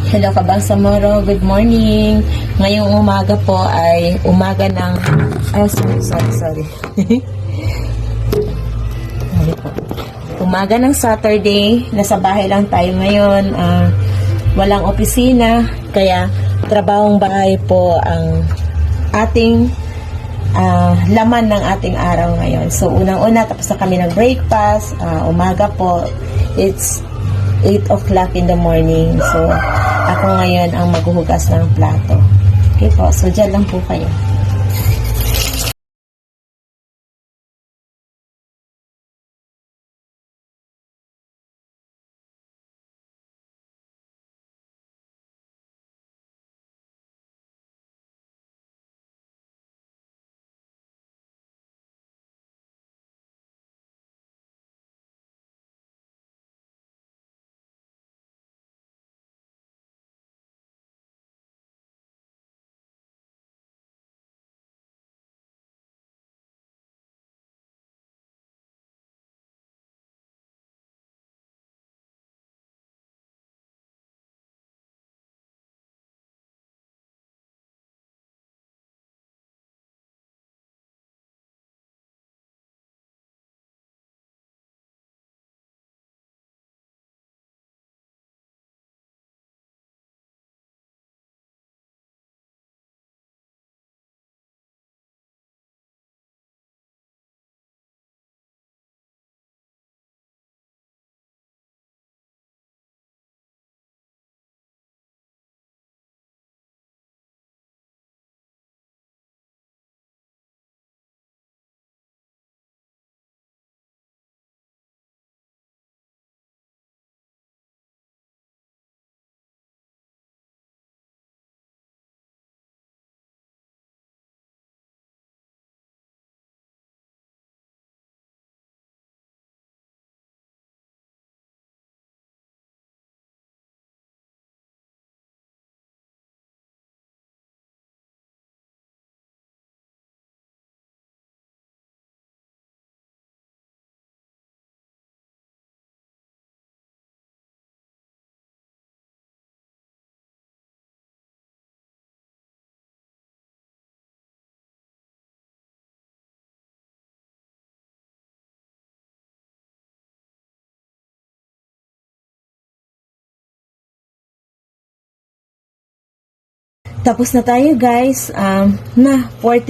Hello Kabangsamoro, good morning. Ngayong umaga po ay umaga ng sorry. Umaga ng Saturday, nasa bahay lang tayo ngayon. Walang opisina, kaya trabahong bahay po ang ating laman ng ating araw ngayon. So unang-una tapos na kami ng breakfast, umaga po. It's 8 o'clock in the morning. So ako ngayon ang maghuhugas ng plato. Okay po, so dyan lang po kayo. Tapos na tayo guys. 14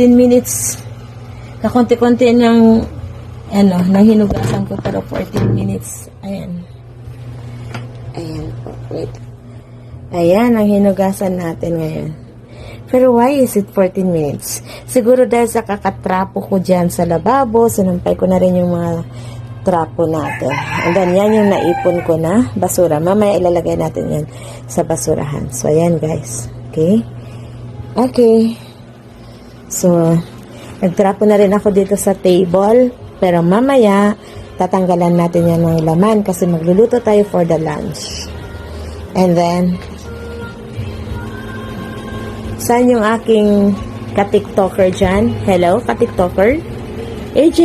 minutes. Kakonti-konti ng nang hinugasan ko, pero 14 minutes. Ayan po, wait. Ayan ang hinugasan natin ngayon. Pero why is it 14 minutes? Siguro dahil sa kakatrapo ko dyan sa lababo, sinampay ko na rin yung mga trapo natin. And then yan yung naipon ko na basura. Mamaya ilalagay natin yan sa basurahan. So ayan guys. Okay. So, nagtrapo na rin ako dito sa table. Pero mamaya, tatanggalan natin yan ng laman kasi magluluto tayo for the lunch. And then, saan yung aking ka-tiktoker dyan? Hello, ka-tiktoker? AJ!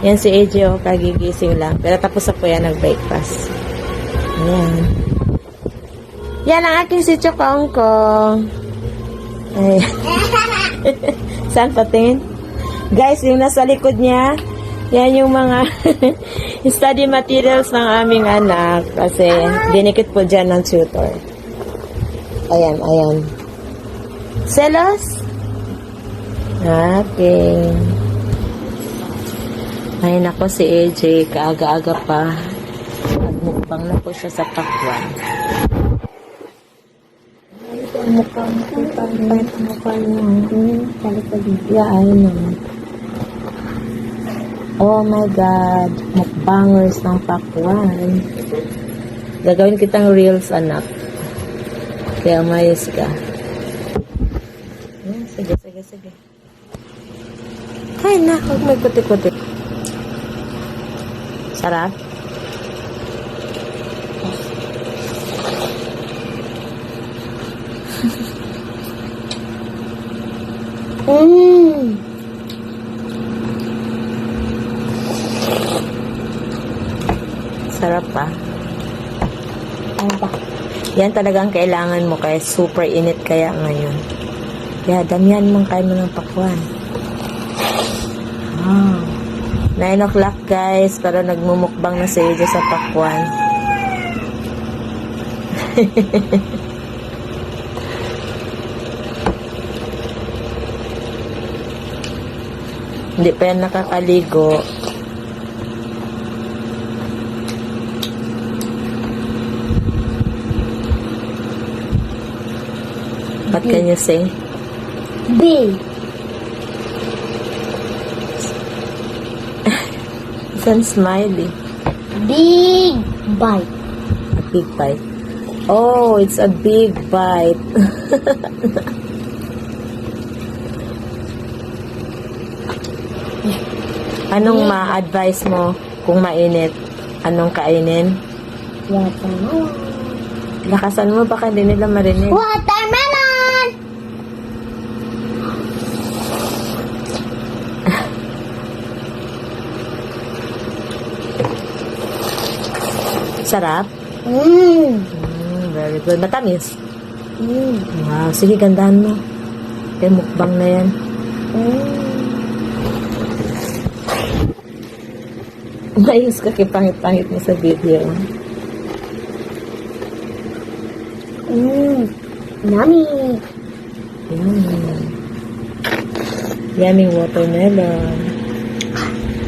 Yan si AJ, kagigising lang. Pero tapos na po yan ng-breakfast. Ayan. Yan ang aking si Chokongkong. Ay. Saan patingin? Guys, yung nasa likod niya, yan yung mga study materials ng aming anak kasi dinikit po dyan ng tutor. Ayan. Selos? Okay. Ay, nako si AJ, kaaga-aga pa. Nagmukbang na po siya sa pakwan. Mukha niya. Yeah, I know. Oh my God. Mukbangers ng pakwan. Gagawin kitang reels, anak. Kaya mayos ka. Sige. Ay, huwag may kuti-kuti. Sarap. Sarap pa. Ano ba? Yan talagang kailangan mo kaya super init kaya ngayon. Kaya damihan mong kain mo ng pakwan. 9 o'clock guys, pero nagmumukbang na si AJ sa pakwan. Hindi pa yan nakakaligo. What can you say? Big. Some smiley. Big bite. A big bite. Oh, it's a big bite. Anong ma-advise mo kung mainit? Anong kainin? Watermelon. Lakasan mo, baka hindi nila marinig. Watermelon! Sarap? Very good. Matamis? Wow, sige, gandahan mo. Kaya mukbang na yan. Mayos ka kipangit-pangit mo sa video. Yummy. Yummy watermelon.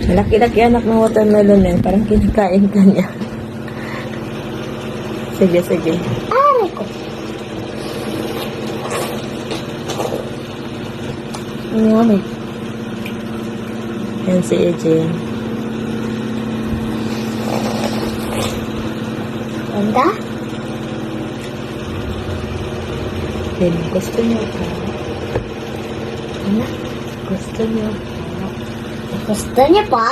Malaki-laki anak ng watermelon yan. Parang kinakain ka niya. Sige, sige. Aray ko. Yummy. Yan si AJ. Ganda? Gusto niyo pa? Ano? Gusto niyo pa? Gusto niyo pa?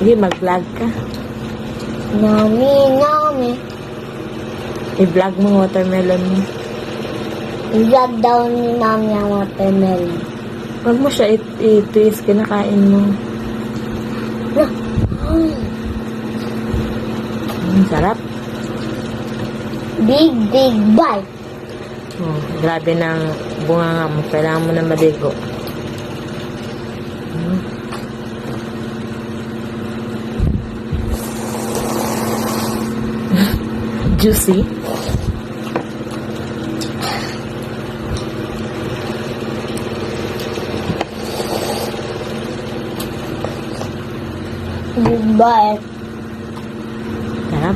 Sige, mag-vlog ka. Yummy, yummy. I-vlog mo watermelon mo. I-vlog daw ni Mami ang watermelon. Huwag mo siya i-twist, kinakain mo. Sarap. Big bite. Oh, grabe ng bunga mo. Kailangan mo na maligo. Juicy. Big bite. Sarap.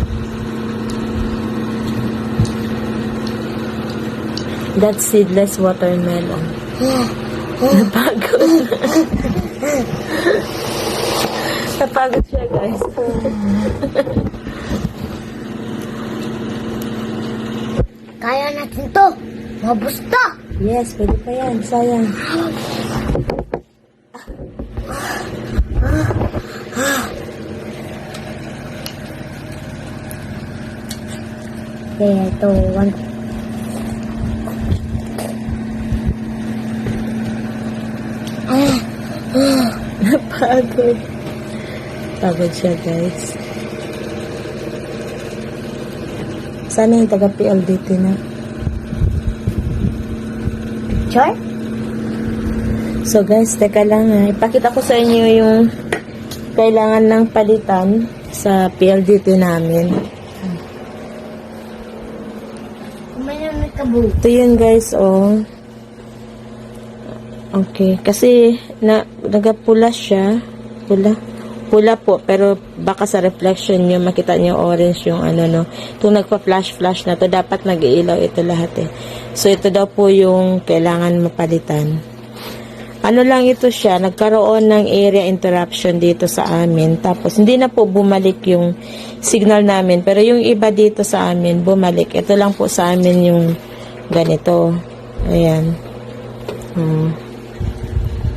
That's seedless watermelon. Napagod. Napagod siya, guys. Kaya natin to. Mabusta. Yes, pwede pa yan. Sayang. Kaya ito, Napagod. Pagod siya, guys. Sana yung taga-PLDT na. Sure? So, guys, teka lang ha. Ipakita ko sa inyo yung kailangan ng palitan sa PLDT namin. Kumain na kabu. Ito yun, guys, oh. Okay. Kasi, nagapula siya. Pula po, pero baka sa reflection nyo, makita nyo orange yung ano, no. Itong nagpa-flash-flash na to, dapat nag-iilaw ito lahat eh. So, ito daw po yung kailangan mapalitan. Ano lang ito siya, nagkaroon ng area interruption dito sa amin. Tapos, hindi na po bumalik yung signal namin. Pero yung iba dito sa amin, bumalik. Ito lang po sa amin yung ganito. Ayan.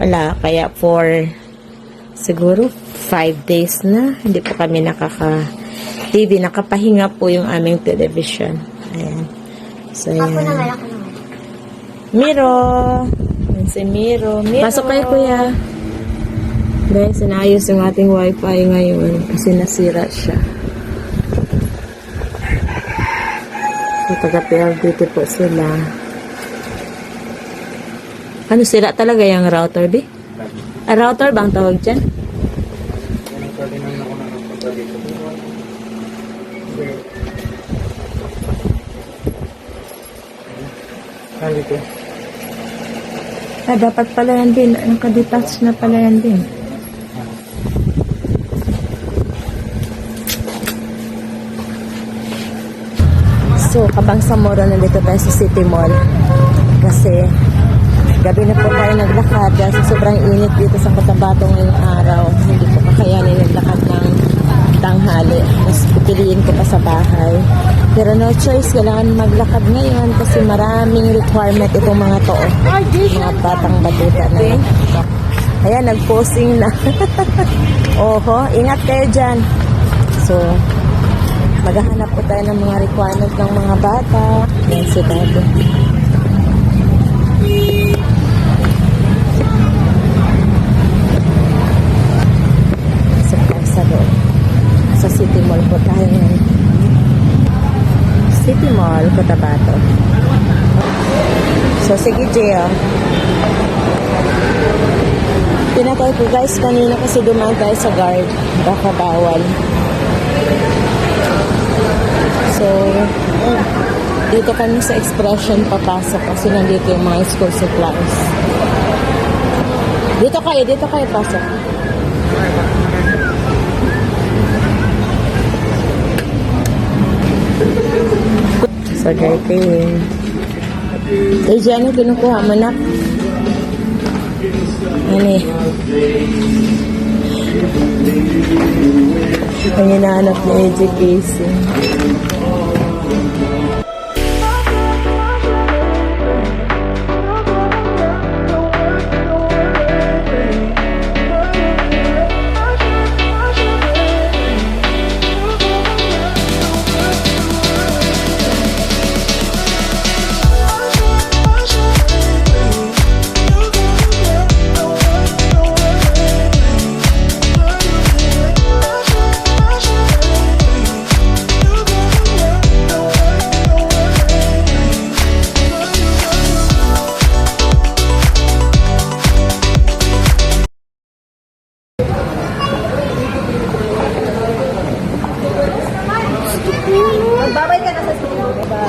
Wala, kaya for siguro 5 days na hindi po kami nakaka-TV, nakapahinga po yung aming television. Ayan. So, ayan. Ako naman. Miro. Yan si Miro. Pasok kayo, kuya. Guys, inaayos yung ating wifi ngayon kasi nasira siya. So, taga-PLDT po sila. Ano, sira talaga yung router, di? Router bang tawag dyan? Dapat pala yan din. Nakadetach na pala yan din. So, Kabang Samoro, nandito tayo sa City Mall. Kasi, gabi na po tayo naglakad dahil sa sobrang init dito sa Cotabato ngayong araw. Hindi ko kakayanin naglakad ng tanghali. Mas pipiliin ko pa sa bahay. Pero no choice, kailangan maglakad ngayon kasi maraming requirement itong mga to. Mga batang batuta na. Ayan, nag-posing na. Oho, ingat kayo dyan. So, maghahanap po tayo ng mga requirement ng mga bata. Yan si Daddy. Sa loob. Sa City Mall po tayo ngayon. City Mall, Cotabato. So, sige, Gio. Pinatay ko guys kanina kasi dumaan tayo sa guard. Baka bawal. So, dito kami sa Expression papasok kasi nandito yung mga school supplies. Dito kayo pasok. So, dirty. Eh, dyan yung kinukuha mo na. Ano eh? Ang hinahanap na education.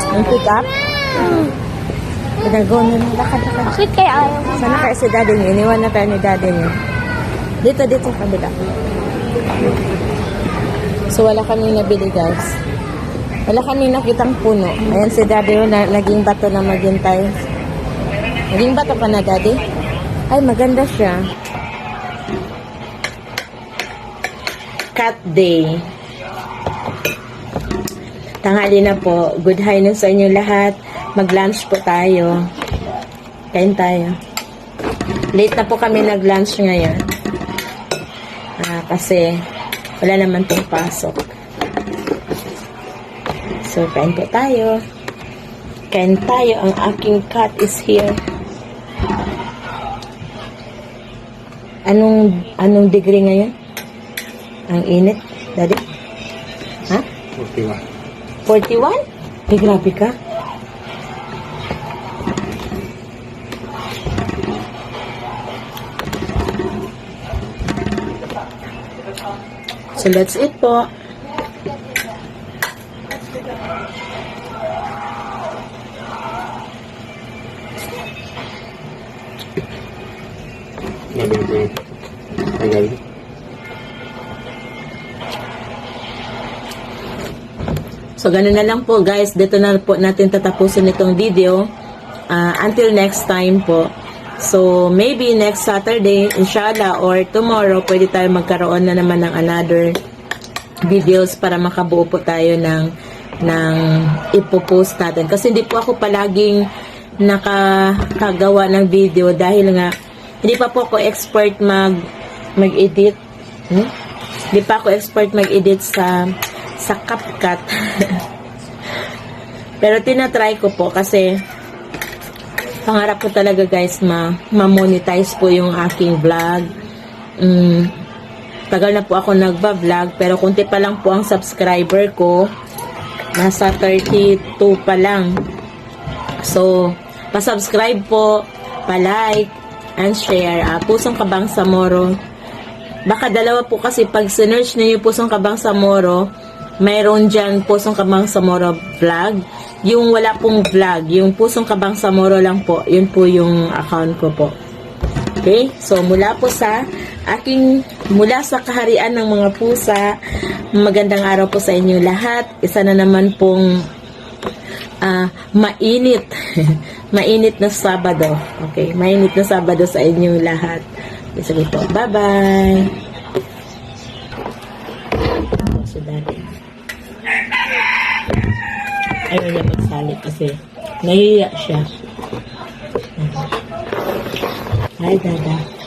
Ang pick up? Pinag-go na lang. Lakad. Bakit kaya ayaw mo? Sana kayo si daddy niyo? Iniwan na tayo ni daddy niyo. Dito, kabila. So, wala kami nabili, guys. Wala kami nakitang puno. Ayan si daddy yun, naging bato na maghintay. Naging bato ka na, daddy? Ay, maganda siya. Cat day. Tanghali na po. Good high na sa inyo lahat. Mag-lunch po tayo. Kain tayo. Late na po kami nag-lunch ngayon. Kasi wala naman pong pasok. So, kain po tayo. Kain tayo. Ang aking cat is here. Anong degree ngayon? Ang init, daddy? Ha? 41. 41? Eh, grabe ka. So, that's it po. Tagal. So, ganun na lang po guys. Dito na po natin tatapusin itong video. Until next time po. So, maybe next Saturday, inshallah, or tomorrow, pwede tayo magkaroon na naman ng another videos para makabuo po tayo ng ipopost natin. Kasi hindi po ako palaging nakagawa ng video dahil nga hindi pa po ako expert mag-edit. Hindi pa ako expert mag-edit sa CapCut. Pero tinatry ko po kasi pangarap ko talaga guys ma-monetize po yung aking vlog. tagal na po ako nagba-vlog, pero kunti pa lang po ang subscriber ko. Nasa 32 pa lang. So, pa-subscribe po, pa-like, and share. Pusong Kabangsamoro. Baka dalawa po kasi pag sinerch niyo Pusong Kabangsamoro, mayroon dyan Pusong Kabangsamoro vlog. Yung wala pong vlog, yung Pusong Kabangsamoro lang po, yun po yung account ko po. Okay? So, mula sa kaharian ng mga pusa, magandang araw po sa inyo lahat. Isa na naman pong mainit. Mainit na Sabado. Okay, mainit na Sabado sa inyong lahat. Okay, sige po. Bye-bye. Si Daddy. Ayaw niya magsali kasi nahiya siya. Hi, Dada.